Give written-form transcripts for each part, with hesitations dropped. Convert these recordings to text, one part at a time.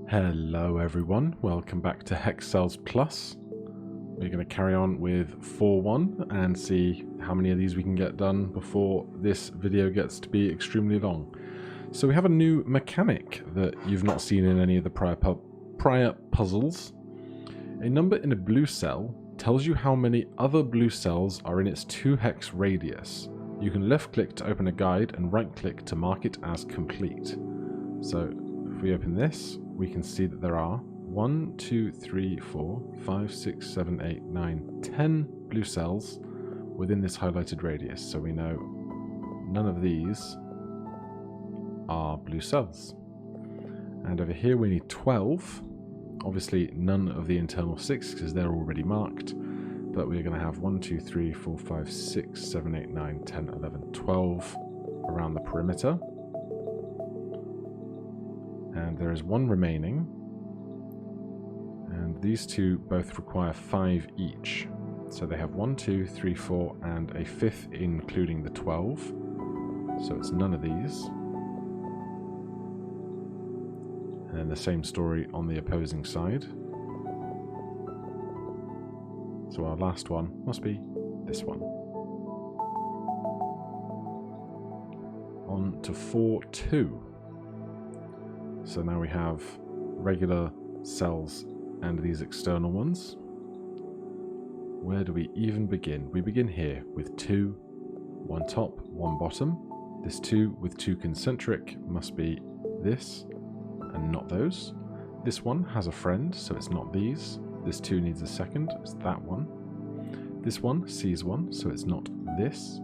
Hello everyone, welcome back to Hexcells Plus. We're going to carry on with 4.1 and see how many of these we can get done before this video gets to be extremely long. So we have a new mechanic that you've not seen in any of the prior puzzles. A number in a blue cell tells you how many other blue cells are in its 2 hex radius. You can left click to open a guide and right click to mark it as complete. So if we open this, we can see that there are 1, 2, 3, 4, 5, 6, 7, 8, 9, 10 blue cells within this highlighted radius. So we know none of these are blue cells. And over here we need 12. Obviously none of the internal 6 because they're already marked. But we're going to have 1, 2, 3, 4, 5, 6, 7, 8, 9, 10, 11, 12 around the perimeter. And there is 1 remaining. And these 2 both require 5 each. So they have 1, 2, 3, 4, and a 5th including the 12. So it's none of these. And then the same story on the opposing side. So our last one must be this one. On to 4.2. So now we have regular cells and these external ones. Where do we even begin? We begin here with 2, 1 top, 1 bottom. This 2 with 2 concentric must be this and not those. This one has a friend, so it's not these. This 2 needs a second, it's that one. This one sees 1, so it's not this.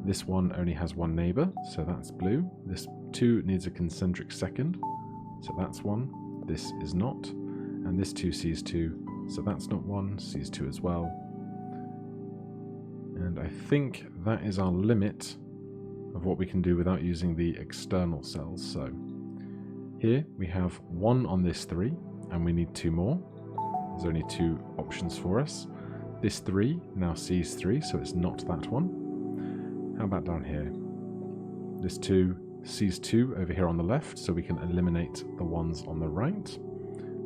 This one only has 1 neighbor, so that's blue. This 2 needs a concentric second, so that's 1. This is not. And this 2 sees 2, so that's not 1, sees 2 as well. And I think that is our limit of what we can do without using the external cells. So here we have 1 on this 3, and we need 2 more. There's only 2 options for us. This 3 now sees 3, so it's not that one. How about down here? This 2 sees 2 over here on the left, so we can eliminate the ones on the right.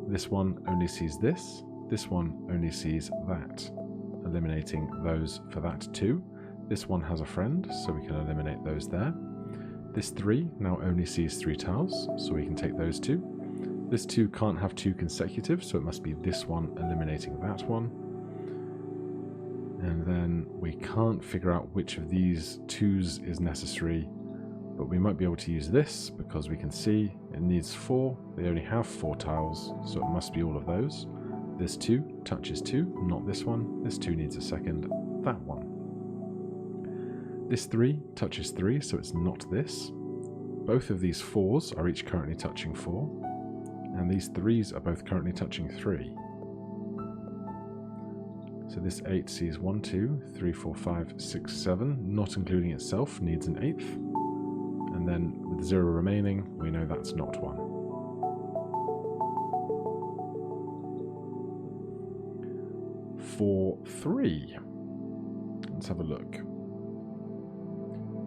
This one only sees this. This one only sees that, eliminating those for that 2. This one has a friend, so we can eliminate those there. This 3 now only sees 3 tiles, so we can take those 2. This 2 can't have 2 consecutive, so it must be this one eliminating that one. And then we can't figure out which of these 2s is necessary, but we might be able to use this because we can see it needs 4. They only have 4 tiles, so it must be all of those. This 2 touches 2, not this one. This 2 needs a second, that one. This 3 touches 3, so it's not this. Both of these 4s are each currently touching 4, and these 3s are both currently touching 3. So this 8 sees 1, 2, 3, 4, 5, 6, 7, not including itself, needs an 8th. And then with 0 remaining, we know that's not 1. 4.3. Let's have a look.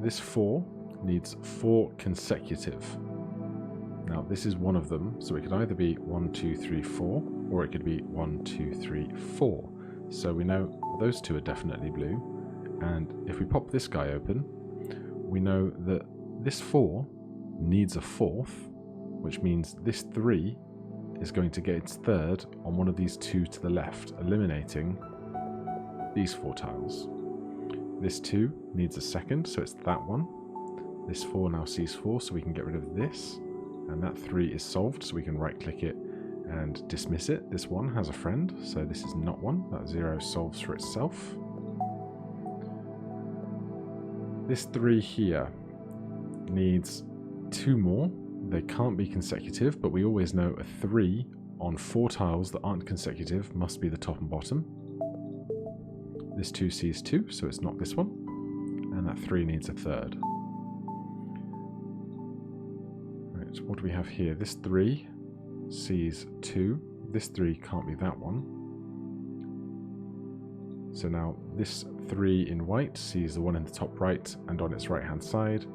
This 4 needs 4 consecutive. Now this is one of them, so it could either be 1, 2, 3, 4, or it could be 1, 2, 3, 4. So we know those 2 are definitely blue, and if we pop this guy open, we know that this 4 needs a 4th, which means this 3 is going to get its 3rd on one of these 2 to the left, eliminating these 4 tiles. This 2 needs a second, so it's that one. This 4 now sees 4, so we can get rid of this, and that 3 is solved, so we can right click it and dismiss it. This 1 has a friend, so this is not 1. That 0 solves for itself. This 3 here needs 2 more. They can't be consecutive, but we always know a 3 on 4 tiles that aren't consecutive must be the top and bottom. This 2 sees 2, so it's not this one. And that 3 needs a 3rd. Right, what do we have here? This 3 sees 2. This 3 can't be that one. So now this 3 in white sees the one in the top right and on its right hand side.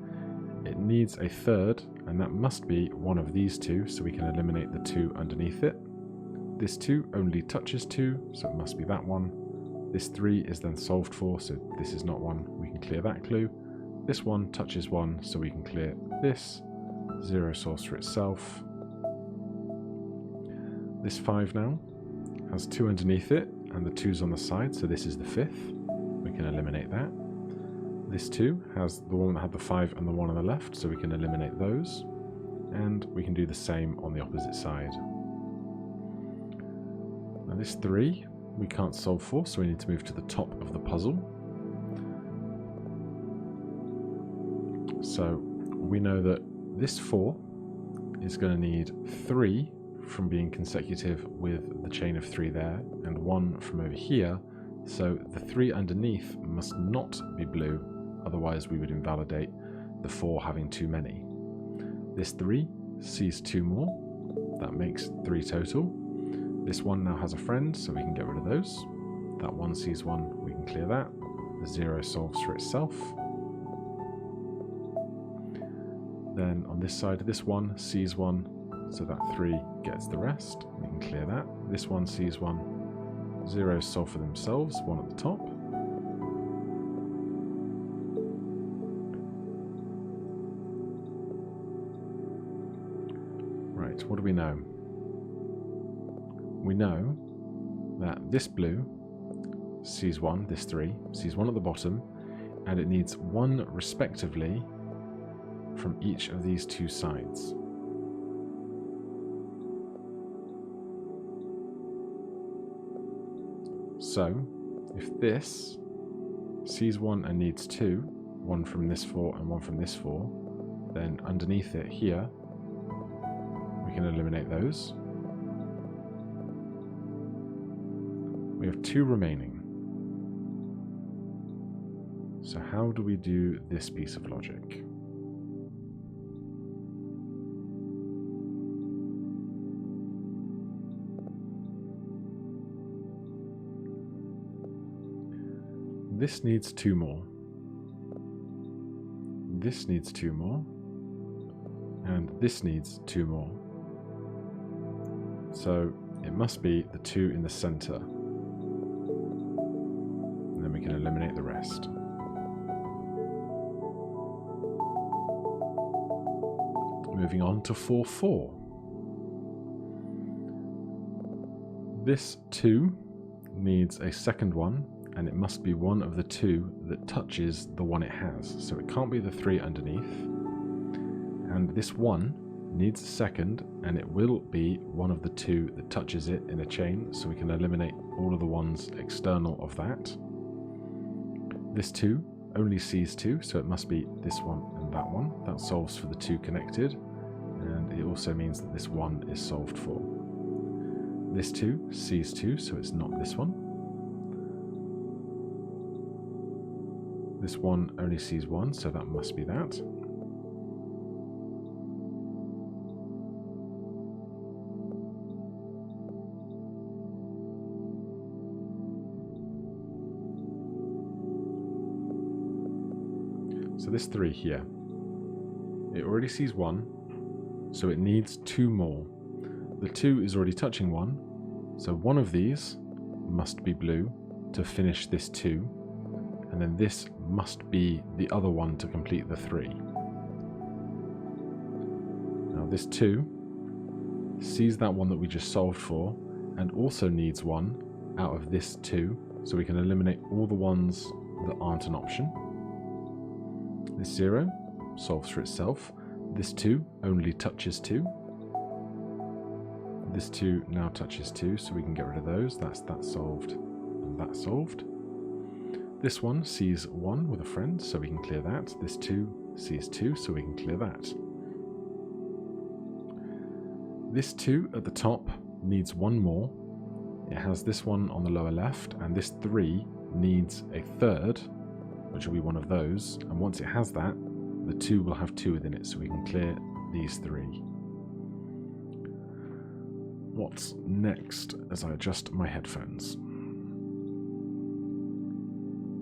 It needs a 3rd, and that must be one of these two, so we can eliminate the 2 underneath it. This 2 only touches 2, so it must be that one. This 3 is then solved for, so this is not one. We can clear that clue. This 1 touches 1, so we can clear this. 0 solves for itself. This 5 now has 2 underneath it, and the 2's on the side, so this is the 5th. We can eliminate that. This 2 has the one that had the 5 and the 1 on the left, so we can eliminate those. And we can do the same on the opposite side. Now this 3 we can't solve for, so we need to move to the top of the puzzle. So we know that this 4 is going to need 3 from being consecutive with the chain of 3 there, and 1 from over here, so the 3 underneath must not be blue, otherwise we would invalidate the 4 having too many. This 3 sees 2 more, that makes 3 total. This 1 now has a friend, so we can get rid of those. That 1 sees 1, we can clear that. The 0 solves for itself. Then on this side, this 1 sees 1, so that 3 gets the rest. We can clear that. This 1 sees 1. 0 solve for themselves, 1 at the top. Right, what do we know? We know that this blue sees 1, this 3, sees 1 at the bottom, and it needs 1 respectively from each of these 2 sides. So, if this sees 1 and needs 2, 1 from this 4 and 1 from this 4, then underneath it here, we can eliminate those. We have 2 remaining. So how do we do this piece of logic? This needs 2 more. This needs 2 more. And this needs 2 more. So it must be the 2 in the center. And then we can eliminate the rest. Moving on to 4-4. This 2 needs a second one, and it must be one of the 2 that touches the one it has. So it can't be the 3 underneath. And this 1 needs a second, and it will be one of the 2 that touches it in a chain, so we can eliminate all of the ones external of that. This 2 only sees 2, so it must be this one and that one. That solves for the 2 connected, and it also means that this 1 is solved for. This 2 sees 2, so it's not this one. This 1 only sees 1, so that must be that. So this 3 here, it already sees 1, so it needs 2 more. The 2 is already touching 1, so one of these must be blue to finish this 2, and then this must be the other one to complete the 3. Now this 2 sees that one that we just solved for, and also needs 1 out of this 2, so we can eliminate all the ones that aren't an option. This 0 solves for itself. This 2 only touches 2. This 2 now touches 2, so we can get rid of those. That's that solved and that solved. This one sees 1 with a friend, so we can clear that. This 2 sees 2, so we can clear that. This 2 at the top needs 1 more. It has this one on the lower left, and this 3 needs a third, which will be one of those, and once it has that, the 2 will have 2 within it, so we can clear these 3. What's next as I adjust my headphones?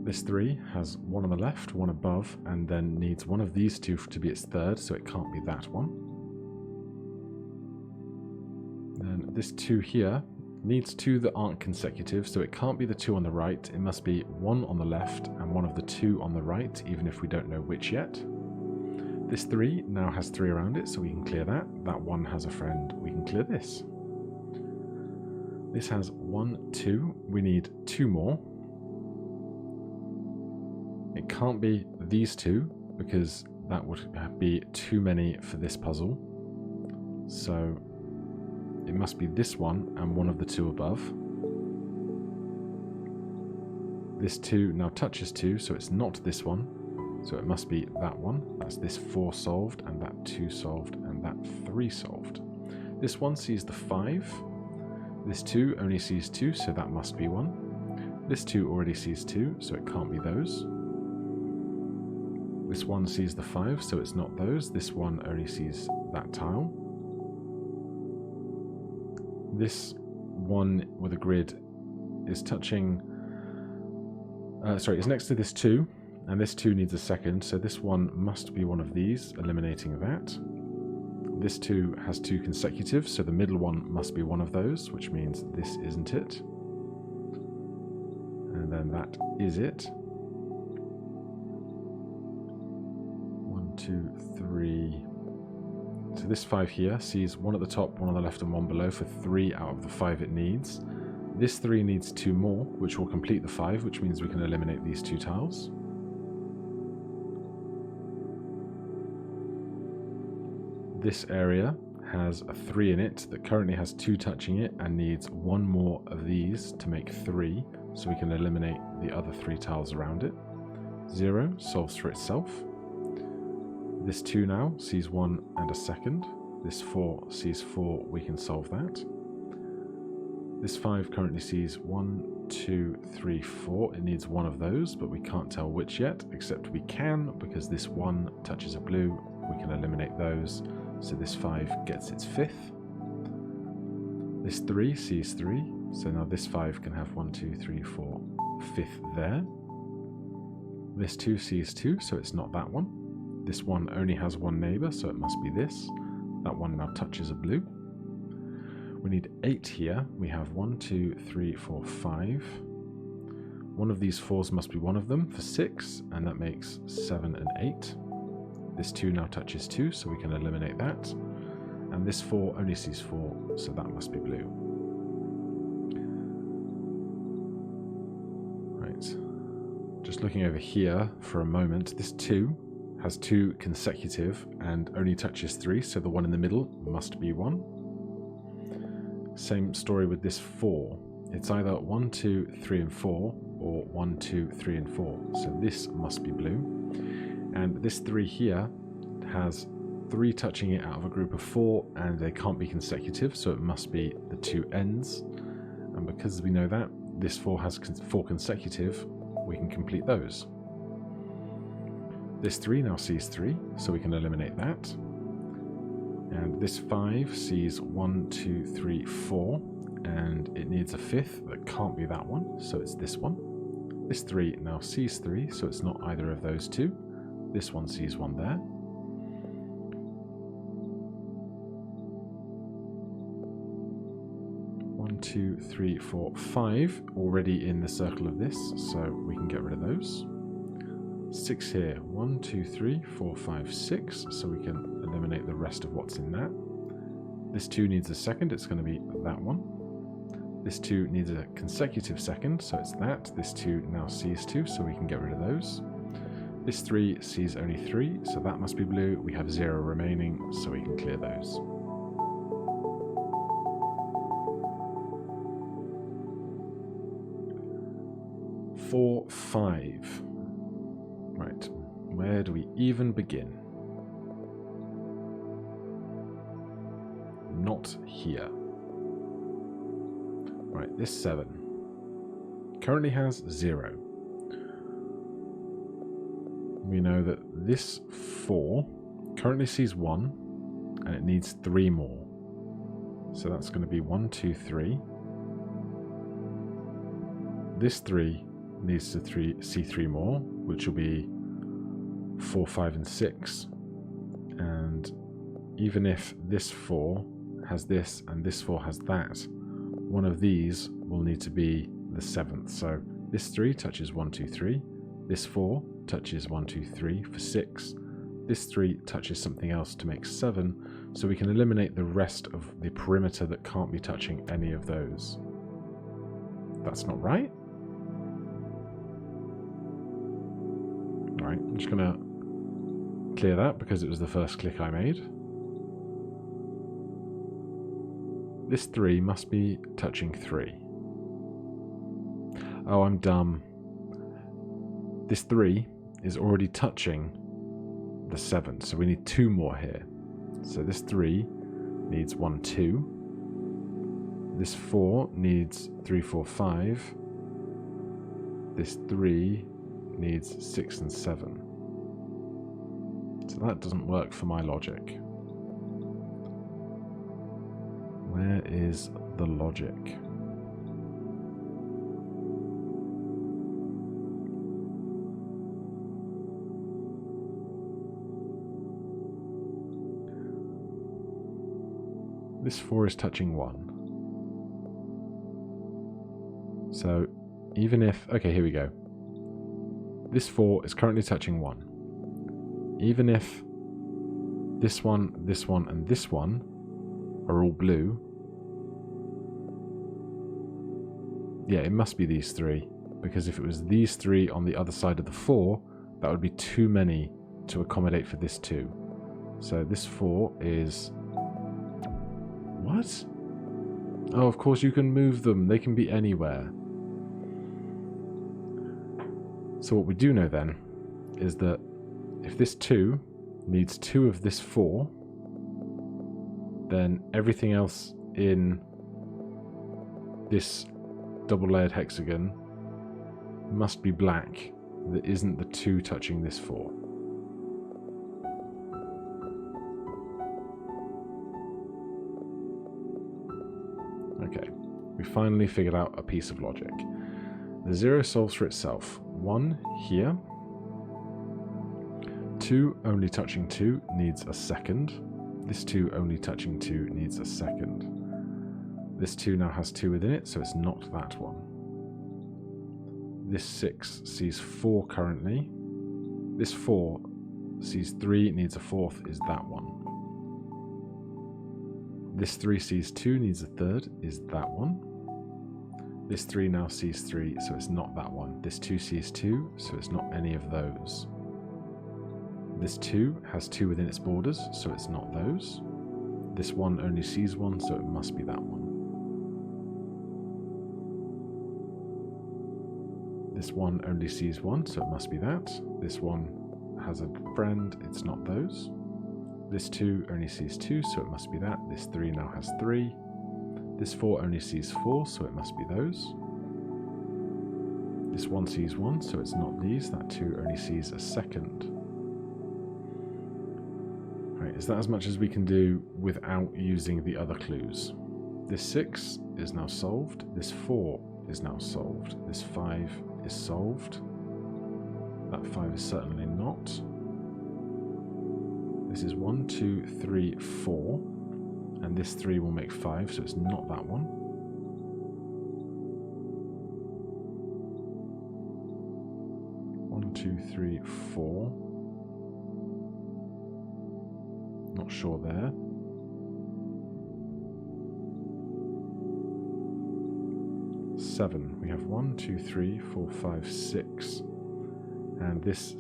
This 3 has one on the left, one above, and then needs one of these two to be its third, so it can't be that one. Then this 2 here needs 2 that aren't consecutive, so it can't be the 2 on the right. It must be 1 on the left and one of the 2 on the right, even if we don't know which yet. This 3 now has 3 around it, so we can clear that. That 1 has a friend, we can clear this. This has 1, 2, we need 2 more. It can't be these 2, because that would be too many for this puzzle. So it must be this one and one of the 2 above. This 2 now touches 2, so it's not this one. So it must be that one. That's this 4 solved, and that 2 solved, and that 3 solved. This one sees the 5. This 2 only sees 2, so that must be 1. This 2 already sees 2, so it can't be those. This one sees the 5, so it's not those. This one only sees that tile. This one with a grid is touching... is next to this 2, and this 2 needs a second, so this one must be one of these, eliminating that. This 2 has 2 consecutive, so the middle one must be one of those, which means this isn't it. And then that is it. 1, 2, 3. So this 5 here sees one at the top, one on the left, and one below for 3 out of the 5 it needs. This 3 needs 2 more, which will complete the 5, which means we can eliminate these 2 tiles. This area has a 3 in it that currently has 2 touching it and needs 1 more of these to make 3, so we can eliminate the other 3 tiles around it. 0 solves for itself. This 2 now sees 1 and a second. This 4 sees 4, we can solve that. This 5 currently sees 1, 2, 3, 4. It needs 1 of those, but we can't tell which yet, except we can, because this 1 touches a blue. We can eliminate those, so this 5 gets its 5th. This 3 sees 3, so now this 5 can have 1, 2, 3, 4, 5th there. This 2 sees 2, so it's not that one. This one only has 1 neighbour, so it must be this. That one now touches a blue. We need 8 here. We have 1, 2, 3, 4, 5. One of these 4s must be one of them for 6, and that makes 7 and 8. This 2 now touches 2, so we can eliminate that. And this 4 only sees 4, so that must be blue. Right. Just looking over here for a moment, this 2 has 2 consecutive and only touches 3, so the one in the middle must be 1. Same story with this 4. It's either 1, 2, 3, and 4, or 1, 2, 3, and 4. So this must be blue. And this 3 here has 3 touching it out of a group of 4, and they can't be consecutive, so it must be the 2 ends. And because we know that, this 4 has 4 consecutive, we can complete those. This 3 now sees 3, so we can eliminate that. And this 5 sees 1, 2, 3, 4, and it needs a 5th that can't be that one, so it's this one. This 3 now sees 3, so it's not either of those 2. This one sees 1 there. One, 2, 3, 4, 5 already in the circle of this, so we can get rid of those. 6 here, 1, 2, 3, 4, 5, 6, so we can eliminate the rest of what's in that. This 2 needs a second, it's going to be that one. This 2 needs a consecutive second, so it's that. This 2 now sees 2, so we can get rid of those. This 3 sees only 3, so that must be blue. We have 0 remaining, so we can clear those. Four, 5. Right, where do we even begin? Not here. Right, this 7 currently has 0. We know that this 4 currently sees 1, and it needs 3 more. So that's going to be 1, 2, 3. This 3 needs to see 3 more, which will be 4, 5, and 6. And even if this 4 has this and this 4 has that, one of these will need to be the 7th. So this 3 touches 1, 2, 3. This 4 touches 1, 2, 3 for 6. This 3 touches something else to make 7. So we can eliminate the rest of the perimeter that can't be touching any of those. That's not right. Alright, I'm just going to clear that because it was the first click I made. This 3 must be touching 3. Oh, I'm dumb. This 3 is already touching the 7, so we need 2 more here. So this 3 needs 1, 2. This 4 needs 3, 4, 5. This 3 needs 6 and 7. So that doesn't work for my logic. Where is the logic? This 4 is touching 1. So even if... Okay, here we go. This 4 is currently touching 1. Even if this one, and this one are all blue, yeah, it must be these 3. Because if it was these 3 on the other side of the 4, that would be too many to accommodate for this 2. So this 4 is... What? Oh, of course you can move them. They can be anywhere. So what we do know then is that if this 2 needs 2 of this 4, then everything else in this double-layered hexagon must be black that isn't the 2 touching this 4. Okay, we finally figured out a piece of logic. The 0 solves for itself. 1 here. 2 only touching 2 needs a second. This 2 only touching 2 needs a second. This 2 now has 2 within it, so it's not that one. This 6 sees 4 currently. This 4 sees 3, needs a 4th, is that one. This 3 sees 2, needs a 3rd, is that one. This 3 now sees 3, so it's not that one. This 2 sees 2, so it's not any of those. This 2 has 2 within its borders, so it's not those. This 1 only sees 1, so it must be that one. This 1 only sees 1, so it must be that. This 1 has a friend, it's not those. This 2 only sees 2, so it must be that. This 3 now has 3. This 4 only sees 4, so it must be those. This 1 sees 1, so it's not these. That 2 only sees a second. Right, is that as much as we can do without using the other clues? This 6 is now solved. This 4 is now solved. This 5 is solved. That 5 is certainly not. This is 1, 2, 3, 4. And this 3 will make 5, so it's not that one. One, 2, 3, 4. Not sure there. Seven. We have 1, 2, 3, 4, 5, 6. And this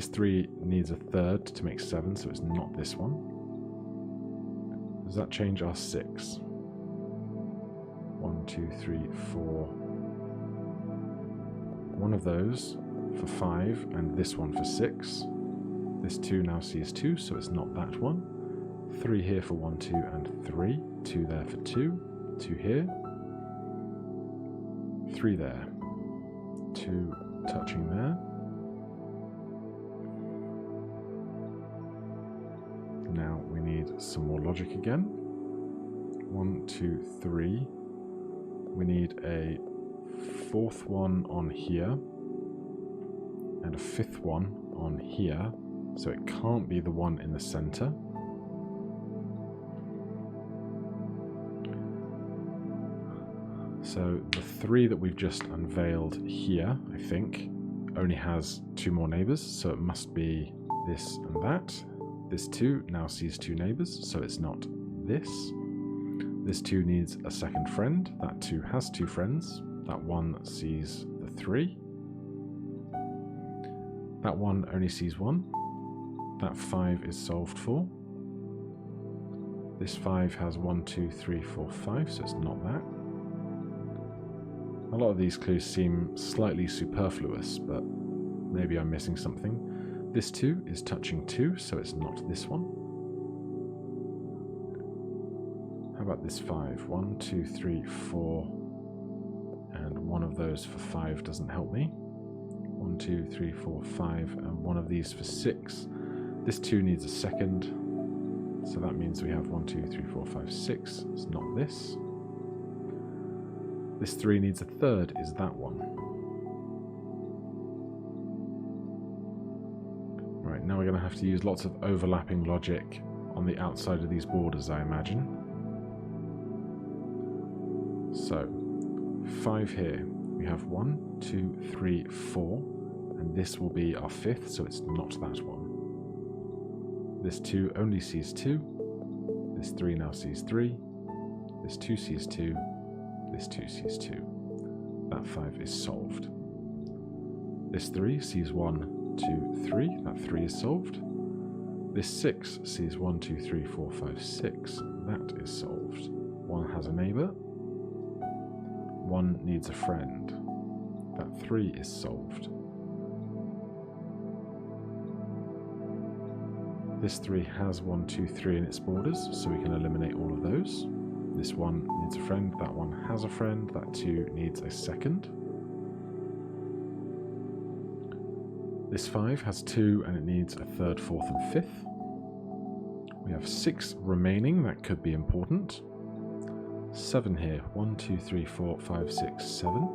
3 needs a 3rd to make 7, so it's not this one. Does that change our 6? 1, 2, 3, 4. One of those for 5, and this one for 6. This 2 now sees 2, so it's not that one. 3 here for 1, 2, and 3. 2 there for 2. 2 here. 3 there. 2 touching there. Now we need some more logic again. 1, 2, 3. We need a fourth one on here and a fifth one on here, so it can't be the one in the center. So the 3 that we've just unveiled here, I think, only has 2 more neighbors, so it must be this and that. This 2 now sees 2 neighbors, so it's not this. This 2 needs a second friend. That 2 has 2 friends. That 1 sees the 3. That 1 only sees 1. That 5 is solved for. This 5 has 1, 2, 3, 4, 5, so it's not that. A lot of these clues seem slightly superfluous, but maybe I'm missing something. This 2 is touching 2, so it's not this one. How about this 5? 1, 2, 3, 4, and one of those for 5 doesn't help me. 1, 2, 3, 4, 5, and one of these for 6. This 2 needs a second, so that means we have 1, 2, 3, 4, 5, 6. It's not this. This 3 needs a third, is that one. Right, now we're going to have to use lots of overlapping logic on the outside of these borders, I imagine. So, 5 here. We have 1, 2, 3, 4, and this will be our 5th, so it's not that one. This 2 only sees 2. This 3 now sees 3. This 2 sees 2. This 2 sees 2. That 5 is solved. This 3 sees 1, 2, 3. That 3 is solved. This 6 sees 1, 2, 3, 4, 5, 6. That is solved. 1 has a neighbor. 1 needs a friend. That 3 is solved. This 3 has 1, 2, 3 in its borders, so we can eliminate all of those. This 1 needs a friend, that 1 has a friend, that 2 needs a second. This 5 has 2 and it needs a 3rd, 4th and 5th. We have 6 remaining, that could be important. 7 here, 1, 2, 3, 4, 5, 6, 7.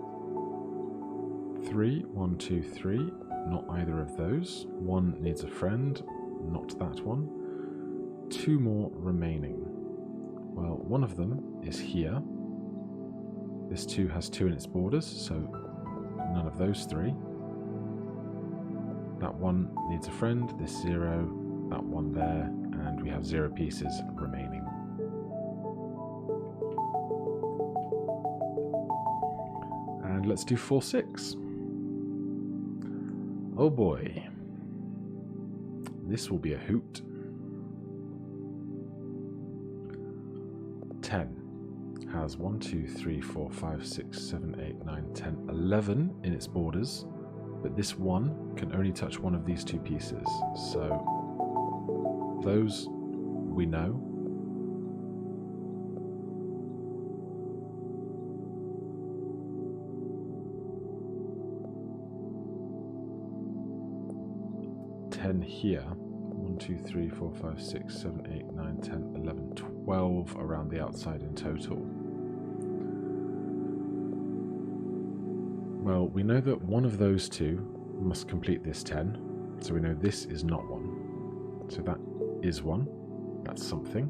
3, 1, 2, 3, not either of those. 1 needs a friend, not that one. 2 more remaining. Well, one of them is here. This 2 has 2 in its borders, so none of those 3. That 1 needs a friend, this 0, that 1 there, and we have 0 pieces remaining. And let's do 4, 6. Oh boy. This will be a hoot. 10 has 1, 2, 3, 4, 5, 6, 7, 8, 9, 10, 11 in its borders, but this 1 can only touch one of these 2 pieces, so those we know. Here 1, 2, 3, 4, 5, 6, 7, 8, 9, 10, 11, 12 around the outside in total. Well, we know that one of those 2 must complete this 10, so we know this is not 1. So that is 1. That's something.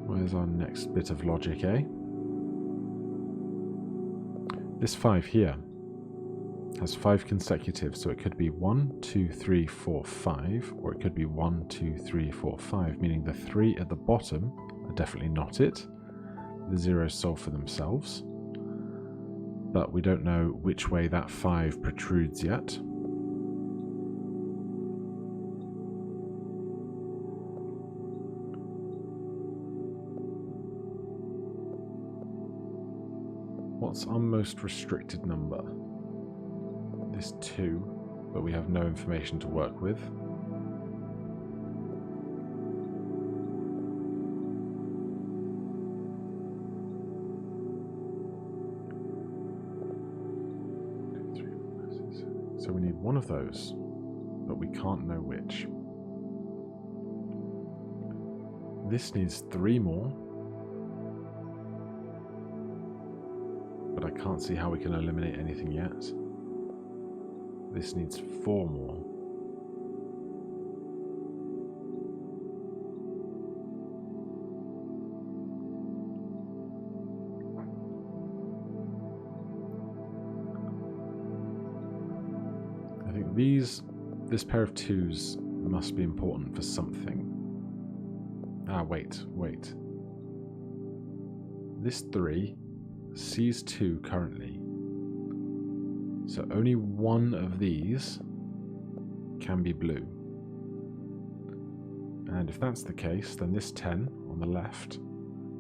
Where's our next bit of logic, eh? This 5 here has 5 consecutive, so it could be 1, 2, 3, 4, 5, or it could be 1, 2, 3, 4, 5, meaning the 3 at the bottom are definitely not it. The zeros solve for themselves, but we don't know which way that 5 protrudes yet. What's our most restricted number? This 2, but we have no information to work with. So we need one of those, but we can't know which. This needs 3 more. But I can't see how we can eliminate anything yet. This needs 4 more. I think this pair of 2s must be important for something. Ah, wait. This 3 sees 2 currently. So only one of these can be blue. And if that's the case, then this 10 on the left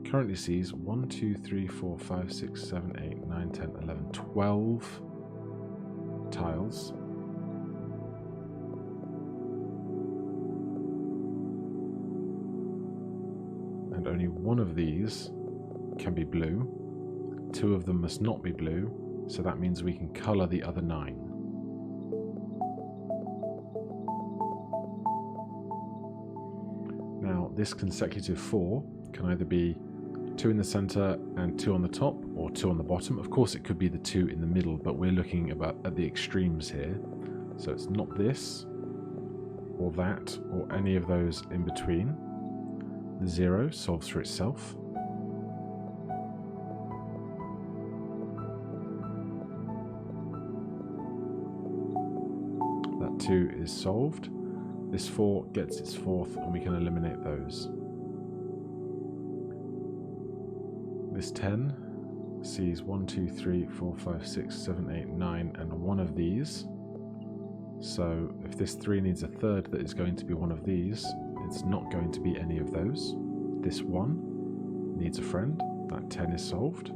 currently sees 1, 2, 3, 4, 5, 6, 7, 8, 9, 10, 11, 12 tiles. And only one of these can be blue. 2 of them must not be blue, so that means we can colour the other 9. Now, this consecutive 4 can either be 2 in the centre and 2 on the top, or 2 on the bottom. Of course, it could be the 2 in the middle, but we're looking at the extremes here. So it's not this, or that, or any of those in between. The 0 solves for itself. That 2 is solved. This 4 gets its 4th, and we can eliminate those. This 10 sees 1, 2, 3, 4, 5, 6, 7, 8, 9, and one of these. So if this 3 needs a third that is going to be one of these, it's not going to be any of those. This 1 needs a friend. That 10 is solved.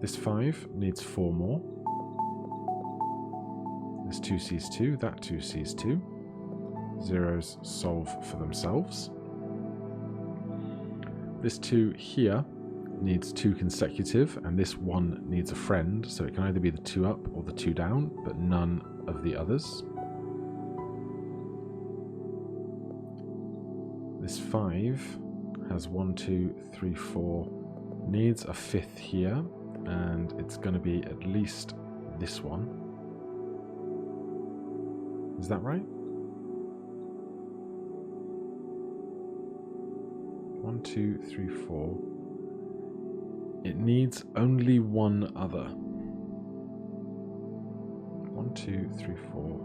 This 5 needs 4 more. This 2 sees 2. That 2 sees 2. Zeros solve for themselves. This 2 here needs 2 consecutive, and this 1 needs a friend, so it can either be the 2 up or the 2 down, but none of the others. This 5 has 1, 2, 3, 4, needs a 5th here, and it's going to be at least this one. Is that right? 1, 2, 3, 4. It needs only one other. 1, 2, 3, 4.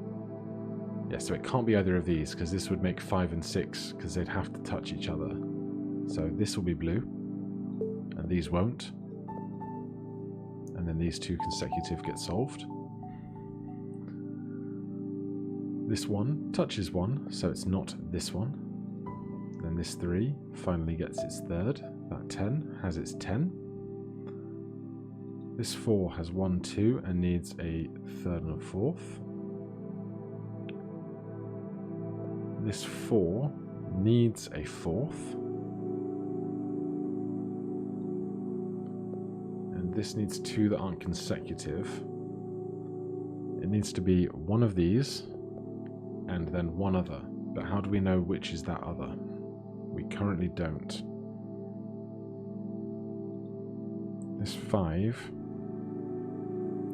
Yeah, so it can't be either of these, because this would make 5 and 6, because they'd have to touch each other. So this will be blue, and these won't. And then these 2 consecutive get solved. This 1 touches 1, so it's not this one. Then this 3 finally gets its 3rd. That 10 has its 10. This 4 has 1, 2, and needs a 3rd and a 4th. This 4 needs a 4th. And this needs 2 that aren't consecutive. It needs to be one of these, and then one other. But how do we know which is that other? We currently don't. This 5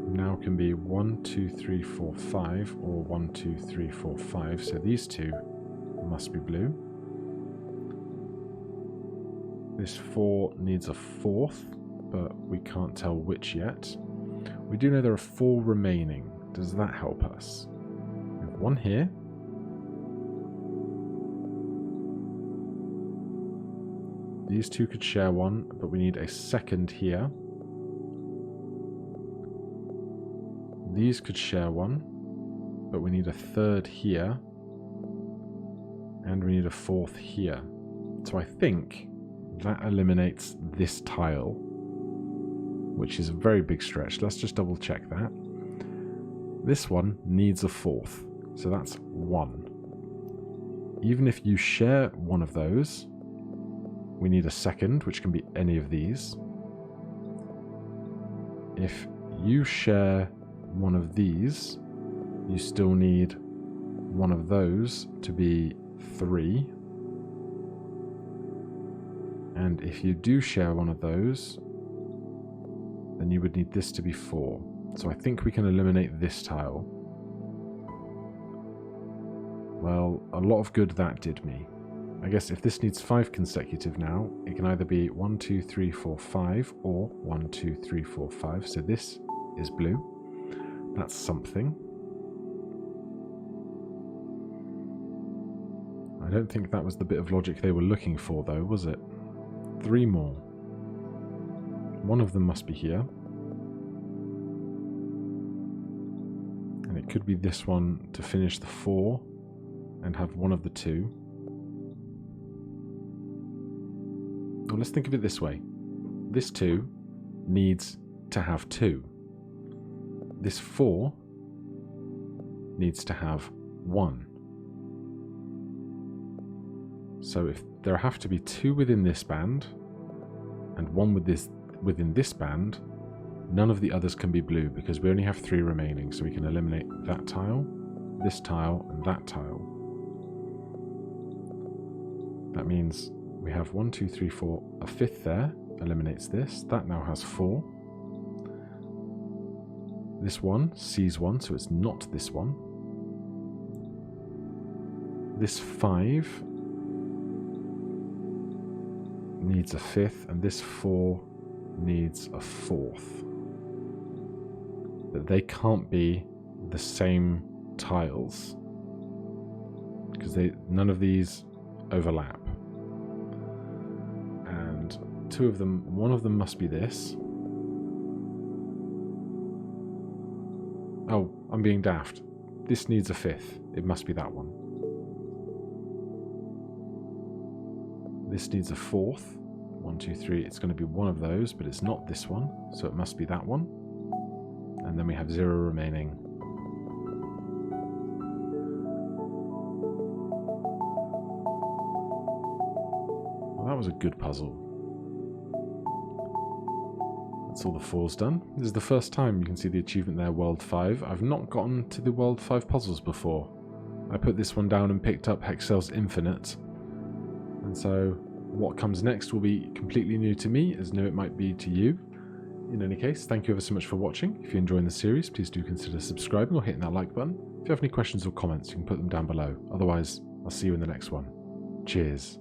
now can be 1, 2, 3, 4, 5, or 1, 2, 3, 4, 5. So these 2 must be blue. This 4 needs a 4th, but we can't tell which yet. We do know there are 4 remaining. Does that help us? We have 1 here. These 2 could share 1, but we need a 2nd here. These could share 1, but we need a 3rd here. And we need a 4th here. So I think that eliminates this tile, which is a very big stretch. Let's just double check that. This one needs a 4th, so that's 1. Even if you share one of those, we need a 2nd, which can be any of these. If you share one of these, you still need one of those to be 3. And if you do share one of those, then you would need this to be 4. So I think we can eliminate this tile. Well, a lot of good that did me. I guess if this needs 5 consecutive now, it can either be 1, 2, 3, 4, 5 or 1, 2, 3, 4, 5. So this is blue. That's something. I don't think that was the bit of logic they were looking for though, was it? 3 more. One of them must be here. And it could be this one to finish the 4 and have one of the 2. Well, let's think of it this way. This 2 needs to have 2. This 4 needs to have 1. So if there have to be 2 within this band and 1 within this band, none of the others can be blue because we only have 3 remaining. So we can eliminate that tile, this tile, and that tile. That means we have 1, 2, 3, 4, a 5th there, eliminates this. That now has 4. This one sees 1, so it's not this one. This 5 needs a 5th, and this 4 needs a 4th. But they can't be the same tiles because none of these overlap. And 2 of them, one of them must be this. Oh, I'm being daft. This needs a 5th. It must be that one. This needs a 4th. 1, 2, 3. It's going to be one of those, but it's not this one, so it must be that one. And then we have 0 remaining. Well, that was a good puzzle. That's all the 4's done. This is the first time you can see the achievement there, World 5. I've not gotten to the World 5 puzzles before. I put this one down and picked up Hexcells Infinite. And so what comes next will be completely new to me, as new it might be to you. In any case, thank you ever so much for watching. If you're enjoying the series, please do consider subscribing or hitting that like button. If you have any questions or comments, you can put them down below. Otherwise, I'll see you in the next one. Cheers.